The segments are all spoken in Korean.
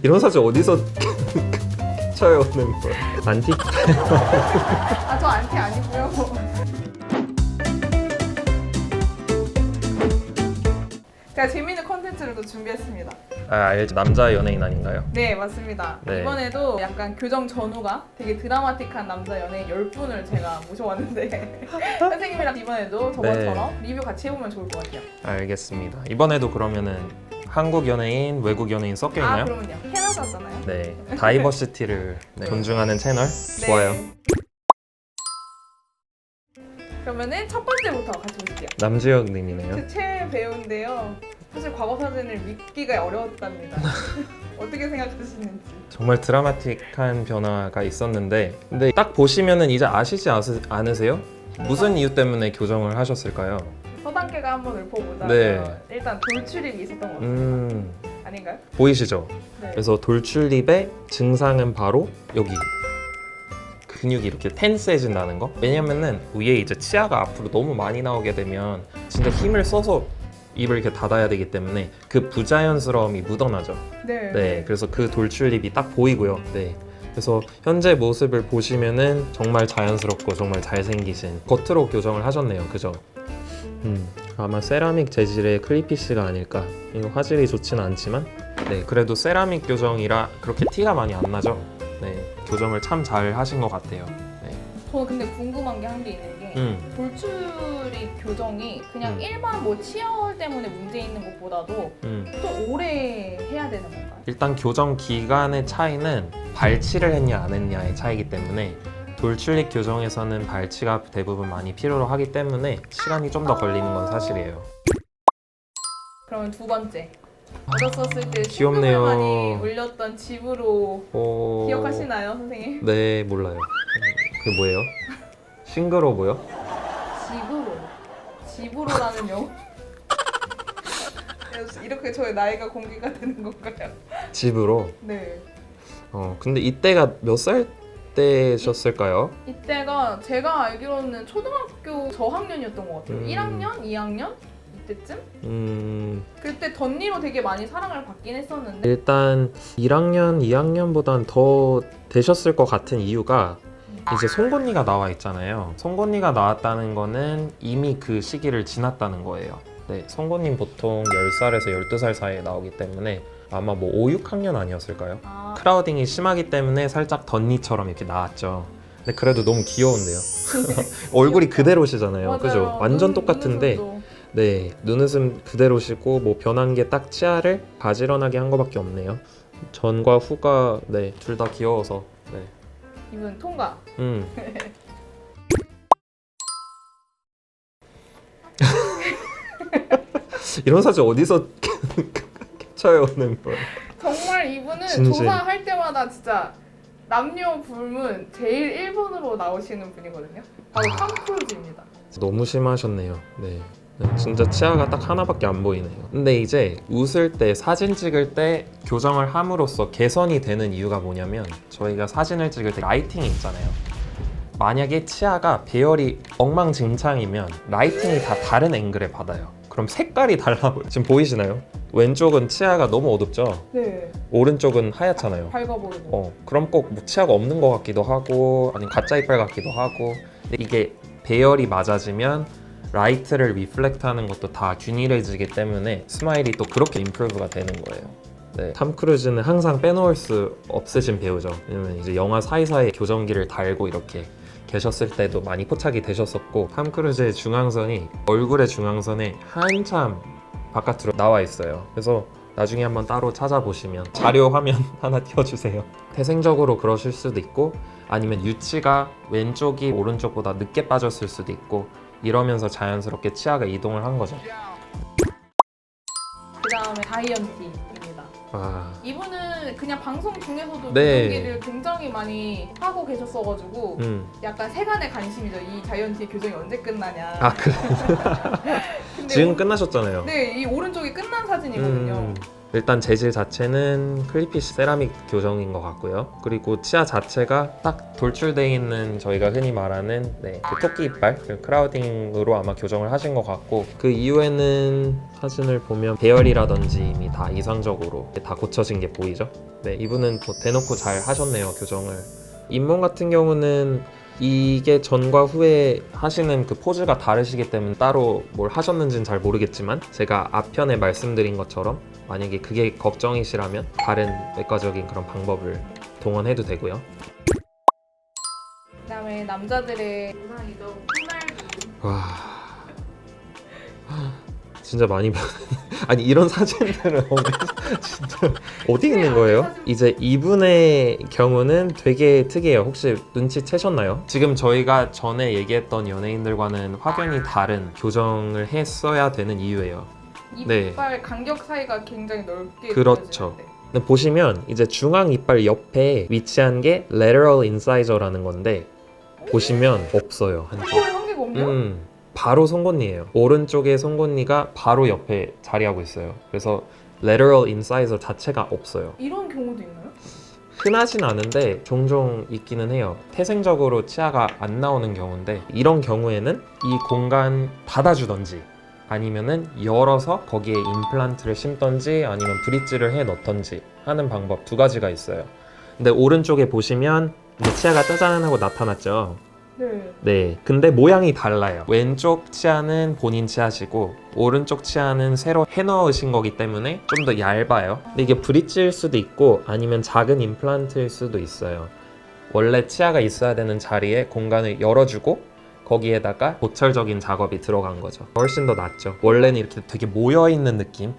이런 사진 어디서 캡처해 오는 거야? 안티? 아, 저 안티 아니고요. 제가 재밌는 컨텐츠를 또 준비했습니다. 아, 알죠. 남자 연예인 아닌가요? 네, 맞습니다. 네. 이번에도 약간 교정 전후가 되게 드라마틱한 남자 연예인 10분을 제가 모셔왔는데 선생님이랑 이번에도 저번처럼 리뷰 같이 해보면 좋을 것 같아요. 알겠습니다. 이번에도 그러면은 한국 연예인, 외국 연예인 섞여 있나요? 아, 그러면요. 캐나다잖아요. 네, 다이버시티를 존중하는 채널 좋아요. 네. 그러면은 첫 번째부터 같이 보실게요. 남주혁님이네요. 제 최애 배우인데요. 사실 과거 사진을 믿기가 어려웠답니다. 어떻게 생각하시는지. 정말 드라마틱한 변화가 있었는데, 근데 딱 보시면은 이제 아시지 않으세요? 무슨 이유 때문에 교정을 하셨을까요? 서당계가 한번 읊어보자면 네. 일단 돌출입이 있었던 것 같아요. 아닌가요? 보이시죠? 네. 그래서 돌출입의 증상은 바로 여기 근육이 이렇게 텐스해진다는 거. 왜냐면은 위에 이제 치아가 앞으로 너무 많이 나오게 되면 진짜 힘을 써서 입을 이렇게 닫아야 되기 때문에 그 부자연스러움이 묻어나죠. 네. 네, 그래서 그 돌출입이 딱 보이고요. 네. 그래서 현재 모습을 보시면은 정말 자연스럽고 정말 잘생기신 겉으로 교정을 하셨네요. 그죠? 아마 세라믹 재질의 크리피쉬가 아닐까. 이거 화질이 좋지는 않지만 네, 그래도 세라믹 교정이라 그렇게 티가 많이 안 나죠. 네, 교정을 참 잘 하신 것 같아요. 네. 저는 근데 궁금한 게 한 게 있는 게 돌출입 교정이 그냥 일반 뭐 치열 때문에 문제 있는 것보다도 좀 오래 해야 되는 건가요? 일단 교정 기간의 차이는 발치를 했냐 안 했냐의 차이기 때문에 돌출입 교정에서는 발치가 대부분 많이 필요로 하기 때문에 시간이 좀 더 걸리는 건 사실이에요. 그러면 두 번째. 어렸었을 때 귀엽네요. 신금을 많이 울렸던 집으로 기억하시나요, 선생님? 네, 몰라요. 그게 뭐예요? 싱그러 보여? 집으로. 집으로라는 영어. 이렇게 저의 나이가 공개가 되는 건가요? 집으로? 네. 근데 이때가 몇 살 때셨을까요? 이때가 제가 알기로는 초등학교 저학년이었던 것 같아요. 1학년, 2학년 이때쯤? 그때 덧니로 되게 많이 사랑을 받긴 했었는데 일단 1학년, 2학년보단 더 되셨을 것 같은 이유가 이제 송곳니가 나와 있잖아요. 송곳니가 나왔다는 거는 이미 그 시기를 지났다는 거예요. 네, 송곳니 보통 10살에서 12살 사이에 나오기 때문에 아마 뭐 5, 6학년 아니었을까요? 크라우딩이 심하기 때문에 살짝 덧니처럼 이렇게 나왔죠. 근데 그래도 너무 귀여운데요. 얼굴이 그대로시잖아요. 맞아요. 그죠? 완전 똑같은데 눈웃음도. 네, 눈웃음 그대로시고 뭐 변한 게 딱 치아를 가지런하게 한 거밖에 없네요. 전과 후가 네, 둘 다 귀여워서 네. 이분 통과. 이런 사진 어디서 캡처해 오는 거야? 정말 이분은 진실. 조사할 때마다 진짜 남녀 불문 제일 1번으로 나오시는 분이거든요. 바로 탐 크루즈입니다. 너무 심하셨네요. 네. 진짜 치아가 딱 하나밖에 안 보이네요. 근데 이제 웃을 때 사진 찍을 때 교정을 함으로써 개선이 되는 이유가 뭐냐면 저희가 사진을 찍을 때 라이팅이 있잖아요. 만약에 치아가 배열이 엉망진창이면 라이팅이 다 다른 앵글에 받아요. 그럼 색깔이 달라 보여요. 지금 보이시나요? 왼쪽은 치아가 너무 어둡죠? 네. 오른쪽은 하얗잖아요. 밝아 보이고. 그럼 꼭 뭐 치아가 없는 것 같기도 하고 아니면 가짜 이빨 같기도 하고 근데 이게 배열이 맞아지면 라이트를 리플렉트하는 것도 다 균일해지기 때문에 스마일이 또 그렇게 임프루브가 되는 거예요. 네, 탐 크루즈는 항상 빼놓을 수 없으신 배우죠. 왜냐면 이제 영화 사이사이에 교정기를 달고 이렇게 계셨을 때도 많이 포착이 되셨었고 탐 크루즈의 중앙선이 얼굴의 중앙선에 한참 바깥으로 나와 있어요. 그래서 나중에 한번 따로 찾아보시면 자료 화면 하나 띄워주세요. 태생적으로 그러실 수도 있고 아니면 유치가 왼쪽이 오른쪽보다 늦게 빠졌을 수도 있고 이러면서 자연스럽게 치아가 이동을 한 거죠. 그 다음에 다이언티입니다. 이분은 그냥 방송 중에서도 네. 교정기를 굉장히 많이 하고 계셨어가지고 약간 세간의 관심이죠. 이 다이언티 교정이 언제 끝나냐. 그래. 근데 지금 끝나셨잖아요. 네, 이 오른쪽이 끝난 사진이거든요. 일단 재질 자체는 클리피쉬 세라믹 교정인 것 같고요. 그리고 치아 자체가 딱 돌출되어 있는 저희가 흔히 말하는 그 토끼 이빨, 그 크라우딩으로 아마 교정을 하신 것 같고 그 이후에는 사진을 보면 배열이라든지 이미 다 이상적으로 다 고쳐진 게 보이죠? 네, 이분은 뭐 대놓고 잘 하셨네요, 교정을. 잇몸 같은 경우는 이게 전과 후에 하시는 그 포즈가 다르시기 때문에 따로 뭘 하셨는지는 잘 모르겠지만 제가 앞편에 말씀드린 것처럼 만약에 그게 걱정이시라면 다른 외과적인 그런 방법을 동원해도 되고요. 그다음에 남자들의 우상이죠. 콩날두. 와, 진짜 많이 변. 아니 이런 사진들은 진짜 어디 있는 거예요? 이제 이분의 경우는 되게 특이해요. 혹시 눈치채셨나요? 지금 저희가 전에 얘기했던 연예인들과는 확연히 다른 교정을 했어야 되는 이유예요. 네. 이빨 간격 사이가 굉장히 넓게 그렇죠. 느껴지는데. 근데 보시면 이제 중앙 이빨 옆에 위치한 게 lateral incisor라는 건데 보시면 없어요, 한쪽. 한 개가 없네요? 바로 송곳니예요. 오른쪽에 송곳니가 바로 옆에 자리하고 있어요. 그래서 lateral incisor 자체가 없어요. 이런 경우도 있나요? 흔하진 않은데 종종 있기는 해요. 태생적으로 치아가 안 나오는 경우인데 이런 경우에는 이 공간 닫아주던지 아니면은 열어서 거기에 임플란트를 심던지 아니면 브릿지를 해 넣던지 하는 방법 두 가지가 있어요. 근데 오른쪽에 보시면 이제 치아가 짜잔 하고 나타났죠. 네. 네, 근데 모양이 달라요. 왼쪽 치아는 본인 치아시고 오른쪽 치아는 새로 해넣으신 거기 때문에 좀 더 얇아요. 근데 이게 브릿지일 수도 있고 아니면 작은 임플란트일 수도 있어요. 원래 치아가 있어야 되는 자리에 공간을 열어주고 거기에다가 보철적인 작업이 들어간 거죠. 훨씬 더 낫죠. 원래는 이렇게 되게 모여있는 느낌?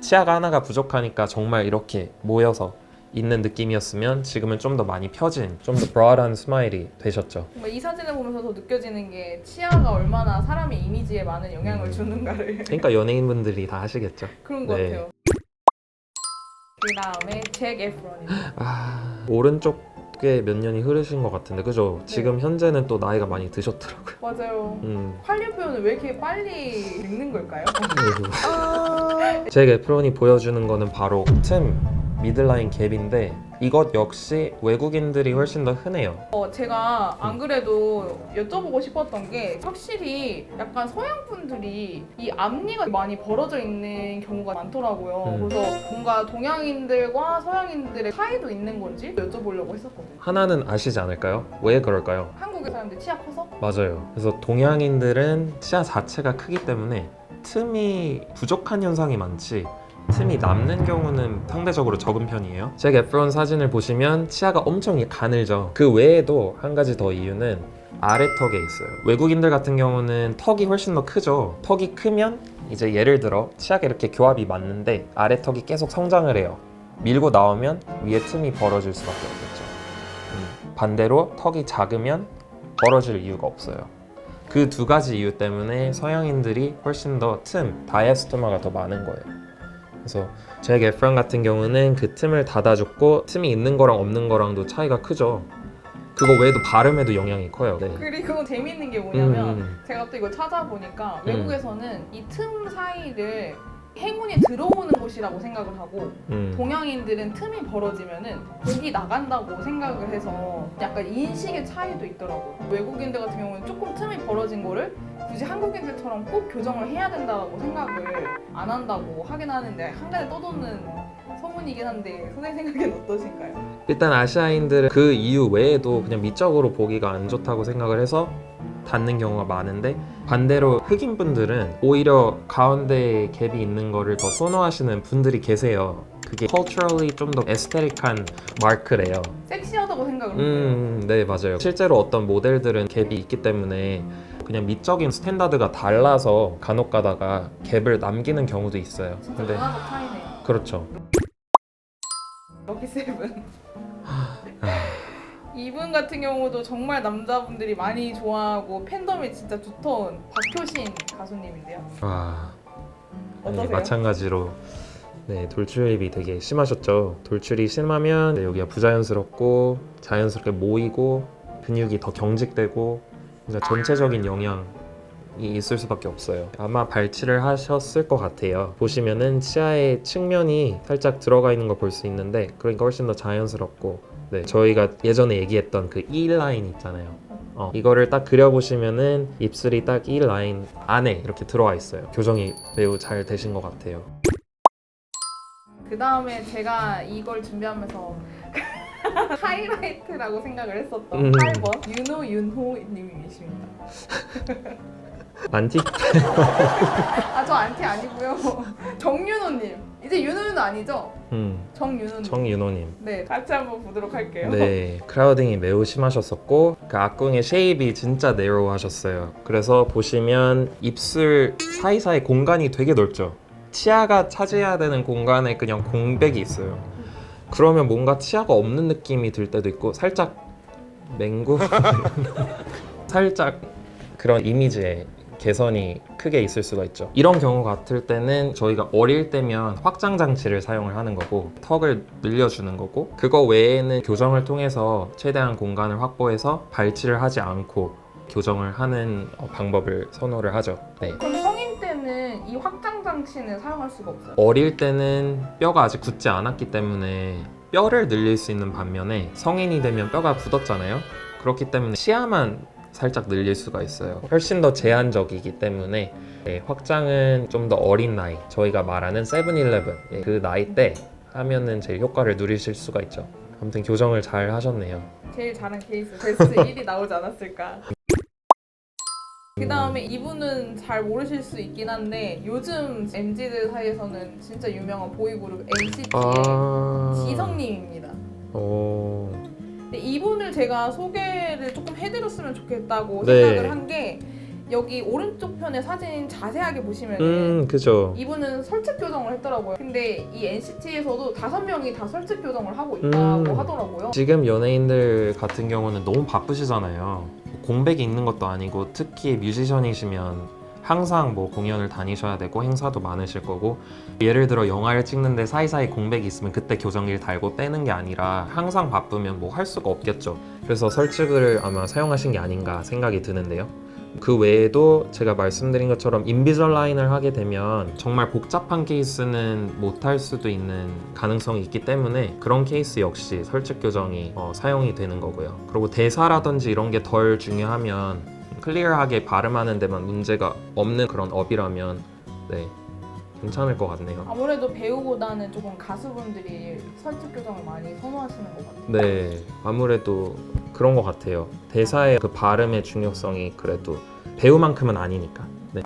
치아가 하나가 부족하니까 정말 이렇게 모여서 있는 느낌이었으면 지금은 좀 더 많이 펴진, 좀 더 브로드한 스마일이 되셨죠. 정말 이 사진을 보면서 더 느껴지는 게 치아가 얼마나 사람의 이미지에 많은 영향을 주는가를 그러니까 연예인분들이 다 하시겠죠. 그런 것 네. 같아요. 그 다음에 잭 에프런입니다. 오른쪽에 몇 년이 흐르신 것 같은데 그죠? 지금 현재는 또 나이가 많이 드셨더라고요. 맞아요. 활류 표현은 왜 이렇게 빨리 늙는 걸까요? 잭 에프론이 보여주는 거는 바로 틈, 미들라인 갭인데 이것 역시 외국인들이 훨씬 더 흔해요. 제가 안 그래도 여쭤보고 싶었던 게 확실히 약간 서양 분들이 이 앞니가 많이 벌어져 있는 경우가 많더라고요. 그래서 뭔가 동양인들과 서양인들의 차이도 있는 건지 여쭤보려고 했었거든요. 하나는 아시지 않을까요? 왜 그럴까요? 한국의 사람들 치아 커서? 맞아요. 그래서 동양인들은 치아 자체가 크기 때문에 틈이 부족한 현상이 많지 틈이 남는 경우는 상대적으로 적은 편이에요. 잭 에프론 사진을 보시면 치아가 엄청 가늘죠. 그 외에도 한 가지 더 이유는 아래턱에 있어요. 외국인들 같은 경우는 턱이 훨씬 더 크죠. 턱이 크면 이제 예를 들어 치아가 이렇게 교합이 맞는데 아래턱이 계속 성장을 해요. 밀고 나오면 위에 틈이 벌어질 수밖에 없겠죠. 반대로 턱이 작으면 벌어질 이유가 없어요. 그 두 가지 이유 때문에 서양인들이 훨씬 더 틈, 다이아스토마가 더 많은 거예요. 그래서 잭 에프런 같은 경우는 그 틈을 닫아줬고 틈이 있는 거랑 없는 거랑도 차이가 크죠. 그거 외에도 발음에도 영향이 커요. 네. 그리고 재밌는 게 뭐냐면 제가 또 이거 찾아보니까 외국에서는 이 틈 사이를 행운이 들어오는 곳이라고 생각을 하고 동양인들은 틈이 벌어지면은 복이 나간다고 생각을 해서 약간 인식의 차이도 있더라고요. 외국인들 같은 경우는 조금 틈이 벌어진 거를 굳이 한국인들처럼 꼭 교정을 해야 된다고 생각을 안 한다고 하긴 하는데 한간에 떠도는 소문이긴 한데 선생님 생각엔 어떠신가요? 일단 아시아인들은 그 이유 외에도 그냥 미적으로 보기가 안 좋다고 생각을 해서 닿는 경우가 많은데 반대로 흑인 분들은 오히려 가운데에 갭이 있는 거를 더 선호하시는 분들이 계세요. 그게 culturally 좀 더 에스테틱한 마크래요. 섹시하다고 생각을 해요. 네 맞아요. 실제로 어떤 모델들은 갭이 있기 때문에 그냥 미적인 스탠다드가 달라서 간혹 가다가 갭을 남기는 경우도 있어요. 진짜 문화적 차이네요. 그렇죠. 럭키 세븐. 이분 같은 경우도 정말 남자분들이 많이 좋아하고 팬덤이 진짜 두터운 박효신 가수님인데요. 아니, 마찬가지로 네, 돌출입이 되게 심하셨죠. 돌출이 심하면 네, 여기가 부자연스럽고 자연스럽게 모이고 근육이 더 경직되고 그러니까 전체적인 영향이 있을 수밖에 없어요. 아마 발치를 하셨을 것 같아요. 보시면은 치아의 측면이 살짝 들어가 있는 걸 볼 수 있는데 그러니까 훨씬 더 자연스럽고 네, 저희가 예전에 얘기했던 그 E 라인 있잖아요. 이거를 딱 그려보시면은 입술이 딱 이 라인 안에 이렇게 들어와 있어요. 교정이 매우 잘 되신 것 같아요. 그 다음에 제가 이걸 준비하면서 하이라이트라고 생각을 했었던 8번 윤호님이십니다. 안티? 저 안티 아니고요. 정윤호님. 이제 윤호는 아니죠? 정윤호님. 정윤호님. 네, 같이 한번 보도록 할게요. 네, 크라우딩이 매우 심하셨었고 그 앞궁의 쉐입이 진짜 네로우하셨어요. 그래서 보시면 입술 사이사이 공간이 되게 넓죠. 치아가 차지해야 되는 공간에 그냥 공백이 있어요. 그러면 뭔가 치아가 없는 느낌이 들 때도 있고 살짝 맹구? 살짝 그런 이미지에 개선이 크게 있을 수가 있죠. 이런 경우 같을 때는 저희가 어릴 때면 확장 장치를 사용을 하는 거고 턱을 늘려주는 거고 그거 외에는 교정을 통해서 최대한 공간을 확보해서 발치를 하지 않고 교정을 하는 방법을 선호를 하죠. 네. 그럼 성인 때는 이 확장 장치는 사용할 수가 없어요? 어릴 때는 뼈가 아직 굳지 않았기 때문에 뼈를 늘릴 수 있는 반면에 성인이 되면 뼈가 굳었잖아요. 그렇기 때문에 치아만 살짝 늘릴 수가 있어요. 훨씬 더 제한적이기 때문에 네, 확장은 좀 더 어린 나이, 저희가 말하는 7-11 그 나이 때 하면은 제일 효과를 누리실 수가 있죠. 아무튼 교정을 잘 하셨네요. 제일 잘한 케이스 베스트 1이 나오지 않았을까. 그 다음에 이분은 잘 모르실 수 있긴 한데 요즘 MZ들 사이에서는 진짜 유명한 보이그룹 NCT의 지성님입니다. 근데 이분을 제가 소개를 조금 해드렸으면 좋겠다고 생각을 한 게 여기 오른쪽 편의 사진 자세하게 보시면은 그죠. 이분은 설측 교정을 했더라고요. 근데 이 NCT에서도 5명이 다 설측 교정을 하고 있다고 하더라고요. 지금 연예인들 같은 경우는 너무 바쁘시잖아요. 공백이 있는 것도 아니고 특히 뮤지션이시면 항상 뭐 공연을 다니셔야 되고 행사도 많으실 거고 예를 들어 영화를 찍는데 사이사이 공백이 있으면 그때 교정기를 달고 떼는 게 아니라 항상 바쁘면 뭐 할 수가 없겠죠. 그래서 설치를 아마 사용하신 게 아닌가 생각이 드는데요. 그 외에도 제가 말씀드린 것처럼 인비절라인을 하게 되면 정말 복잡한 케이스는 못할 수도 있는 가능성이 있기 때문에 그런 케이스 역시 설치 교정이 사용이 되는 거고요. 그리고 대사라든지 이런 게 덜 중요하면 클리어하게 발음하는 데만 문제가 없는 그런 업이라면 네, 괜찮을 것 같네요. 아무래도 배우보다는 조금 가수분들이 설득 교정을 많이 선호하시는 것 같아요. 네, 아무래도 그런 것 같아요. 대사의 그 발음의 중요성이 그래도 배우만큼은 아니니까. 네.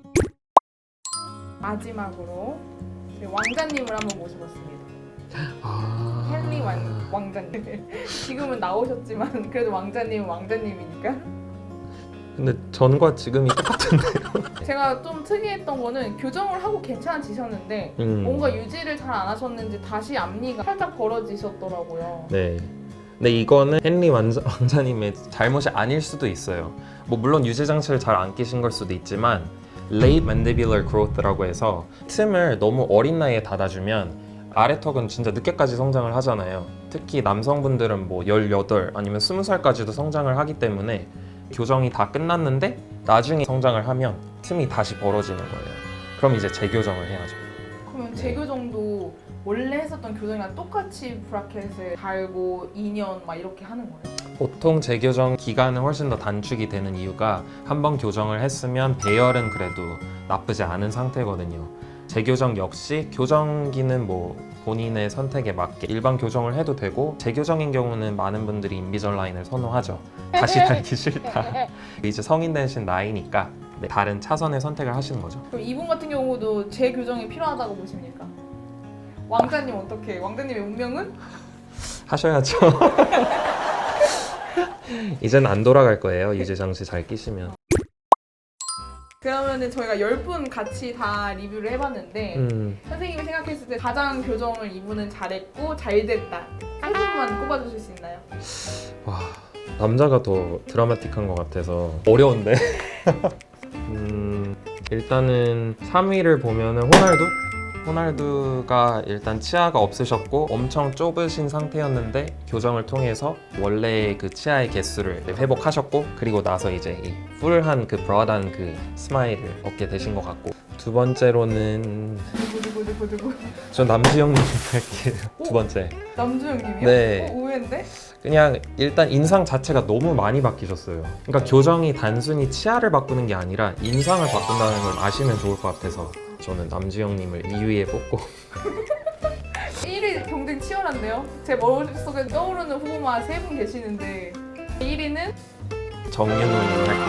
마지막으로 왕자님을 한번 모셔봤습니다. 헨리 왕자님. 지금은 나오셨지만 그래도 왕자님은 왕자님이니까. 근데 전과 지금이 똑같은데요? 제가 좀 특이했던 거는 교정을 하고 괜찮아지셨는데 뭔가 유지를 잘 안 하셨는지 다시 앞니가 살짝 벌어지셨더라고요. 네. 근데 이거는 헨리 왕자님의 잘못이 아닐 수도 있어요. 뭐 물론 유지 장치를 잘 안 끼신 걸 수도 있지만 late mandibular growth라고 해서 틈을 너무 어린 나이에 닫아주면 아래턱은 진짜 늦게까지 성장을 하잖아요. 특히 남성분들은 뭐 18 아니면 20살까지도 성장을 하기 때문에 교정이 다 끝났는데 나중에 성장을 하면 틈이 다시 벌어지는 거예요. 그럼 이제 재교정을 해야죠. 그러면 재교정도 원래 했었던 교정이랑 똑같이 브라켓을 달고 2년 막 이렇게 하는 거예요? 보통 재교정 기간은 훨씬 더 단축이 되는 이유가 한번 교정을 했으면 배열은 그래도 나쁘지 않은 상태거든요. 재교정 역시 교정기는 뭐 본인의 선택에 맞게 일반 교정을 해도 되고 재교정인 경우는 많은 분들이 인비절라인을 선호하죠. 다시 달기 싫다. 이제 성인 되신 나이니까 네, 다른 차선의 선택을 하시는 거죠. 그럼 이분 같은 경우도 재교정이 필요하다고 보십니까? 왕자님 어떻게? 왕자님의 운명은? 하셔야죠. 이젠 안 돌아갈 거예요. 유지 장치 잘 끼시면. 그러면은 저희가 10분 같이 다 리뷰를 해봤는데 선생님이 생각했을 때 가장 교정을 이분은 잘했고 잘 됐다 한 분만 꼽아주실 수 있나요? 와, 남자가 더 드라마틱한 것 같아서 어려운데. 일단은 3위를 보면은 호날두가 일단 치아가 없으셨고 엄청 좁으신 상태였는데 교정을 통해서 원래의 그 치아의 개수를 회복하셨고 그리고 나서 이제 이 풀한 그 브라드한 그 스마일을 얻게 되신 것 같고 두 번째로는 누구? 전 남주형님 할게요. 오? 두 번째. 남주영님이요? 네. 의외인데? 그냥 일단 인상 자체가 너무 많이 바뀌셨어요. 그러니까 교정이 단순히 치아를 바꾸는 게 아니라 인상을 바꾼다는 걸 아시면 좋을 것 같아서 저는 남주형님을 2위에 뽑고 1위 경쟁 치열한데요? 제 머릿속에 떠오르는 후보만 3분 계시는데 1위는 정윤호님 할게요.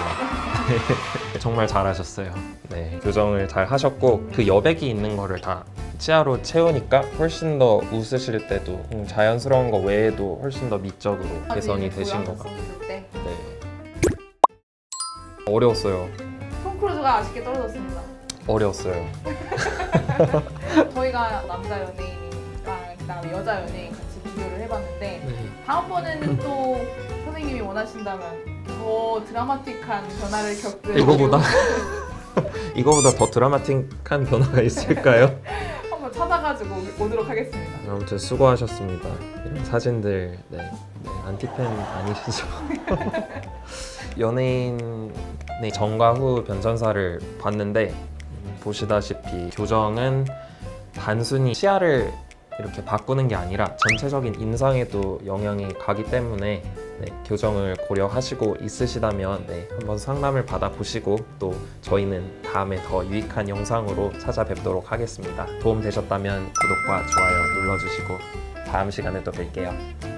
정말 잘하셨어요. 네, 교정을 잘 하셨고 그 여백이 있는 거를 다 치아로 채우니까 훨씬 더 웃으실 때도 자연스러운 거 외에도 훨씬 더 미적으로 개선이 되신 것 같아요. 때. 네. 어려웠어요. 톰 크루즈가 아쉽게 떨어졌습니다. 어려웠어요. 저희가 남자 연예인이랑 그다음에 여자 연예인 같이 비교를 해봤는데 네. 다음번에는 또 선생님이 원하신다면 더 드라마틱한 변화를 겪을 이거보다 더 드라마틱한 변화가 있을까요? 한번 찾아가지고 오도록 하겠습니다. 아무튼 수고하셨습니다. 이런 사진들 네, 안티팬 아니시죠? 연예인의 전과 후 변천사를 봤는데 보시다시피 교정은 단순히 치아를 이렇게 바꾸는 게 아니라 전체적인 인상에도 영향이 가기 때문에 네, 교정을 고려하시고 있으시다면 네, 한번 상담을 받아보시고 또 저희는 다음에 더 유익한 영상으로 찾아뵙도록 하겠습니다. 도움 되셨다면 구독과 좋아요 눌러주시고 다음 시간에 또 뵐게요.